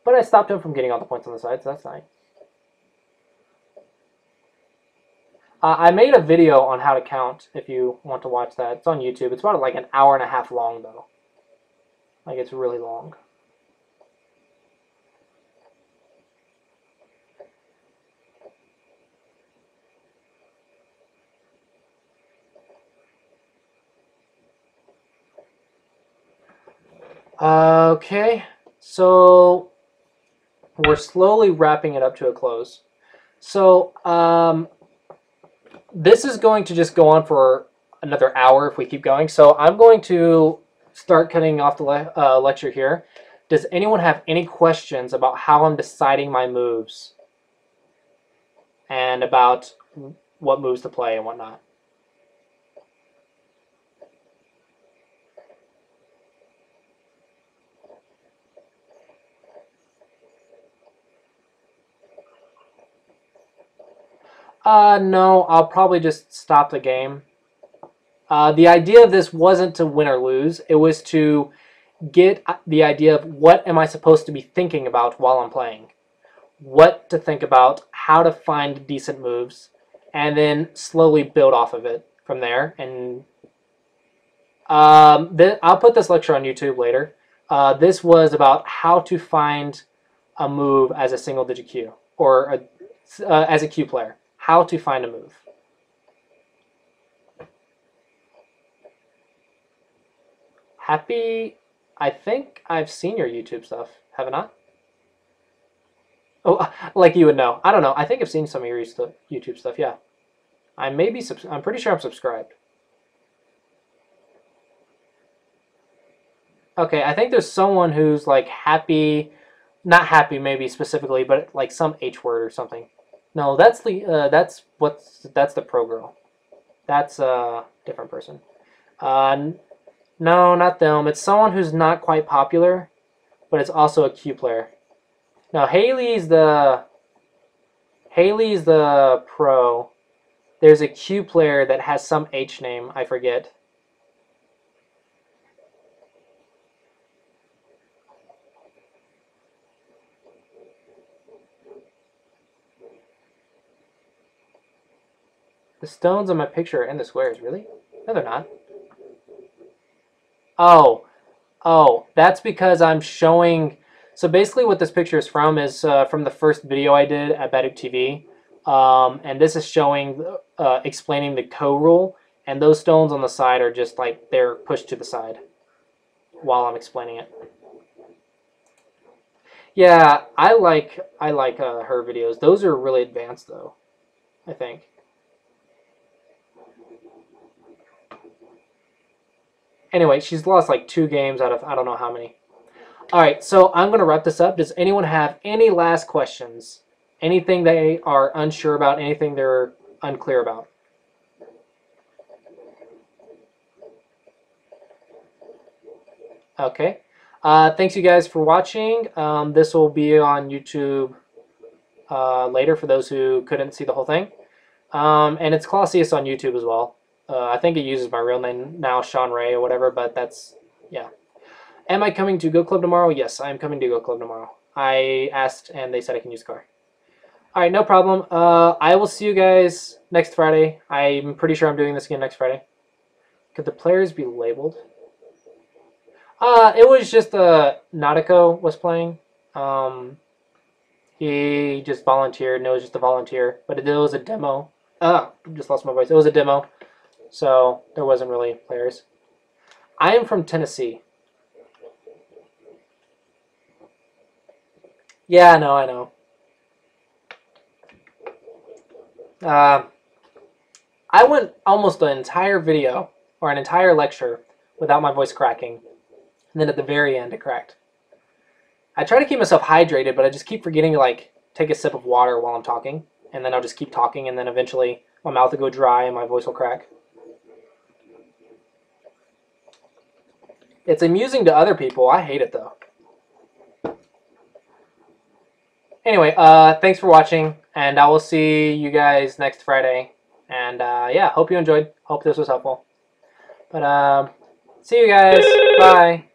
But I stopped him from getting all the points on the side, so that's nice. I made a video on how to count if you want to watch that. It's on YouTube. It's about like an hour and a half long, though. Like, it's really long. Okay, so we're slowly wrapping it up to a close. So this is going to just go on for another hour if we keep going. So I'm going to start cutting off the lecture here. Does anyone have any questions about how I'm deciding my moves and about what moves to play and whatnot? No, I'll probably just stop the game. The idea of this wasn't to win or lose. It was to get the idea of what am I supposed to be thinking about while I'm playing. What to think about, how to find decent moves, and then slowly build off of it from there. And I'll put this lecture on YouTube later. This was about how to find a move as a single-digit Q, or as a Q player. How to find a move. Happy, I think I've seen your YouTube stuff, have I not? Oh, like you would know. I don't know. I think I've seen some of your YouTube stuff, yeah. I'm pretty sure I'm subscribed. Okay, I think there's someone who's like happy, not happy maybe specifically, but like some H word or something. No, that's the pro girl. That's a different person. No, not them. It's someone who's not quite popular, but it's also a Q player. Now Haley's the Haley's the pro. There's a Q player that has some H name. I forget. The stones on my picture are in the squares. Really? No, they're not. Oh. Oh, that's because I'm showing. So basically, what this picture is from the first video I did at Baduk TV, and this is showing explaining the co-rule, and those stones on the side are just like they're pushed to the side while I'm explaining it. Yeah, I like her videos. Those are really advanced though, I think. Anyway, she's lost like 2 games out of I don't know how many. All right, so I'm going to wrap this up. Does anyone have any last questions? Anything they are unsure about? Anything they're unclear about? Okay. Thanks you guys for watching. This will be on YouTube later for those who couldn't see the whole thing. And it's Clossi on YouTube as well. I think it uses my real name now, Sean Ray or whatever, but that's, yeah. Am I coming to Go Club tomorrow? Yes, I am coming to Go Club tomorrow. I asked and they said I can use car. All right, no problem. I will see you guys next Friday. I'm pretty sure I'm doing this again next Friday. Could the players be labeled? It was just Nautico was playing. He just volunteered, and it was just a volunteer, but it was a demo. Just lost my voice. It was a demo, so there wasn't really players. I am from Tennessee. Yeah, I know. I went almost an entire video or an entire lecture without my voice cracking, and then at the very end it cracked. I try to keep myself hydrated, but I just keep forgetting to like take a sip of water while I'm talking, and then I'll just keep talking, and then eventually my mouth will go dry and my voice will crack. It's amusing to other people. I hate it though. Anyway, thanks for watching, and I will see you guys next Friday. And yeah, hope you enjoyed. Hope this was helpful. But see you guys. Bye.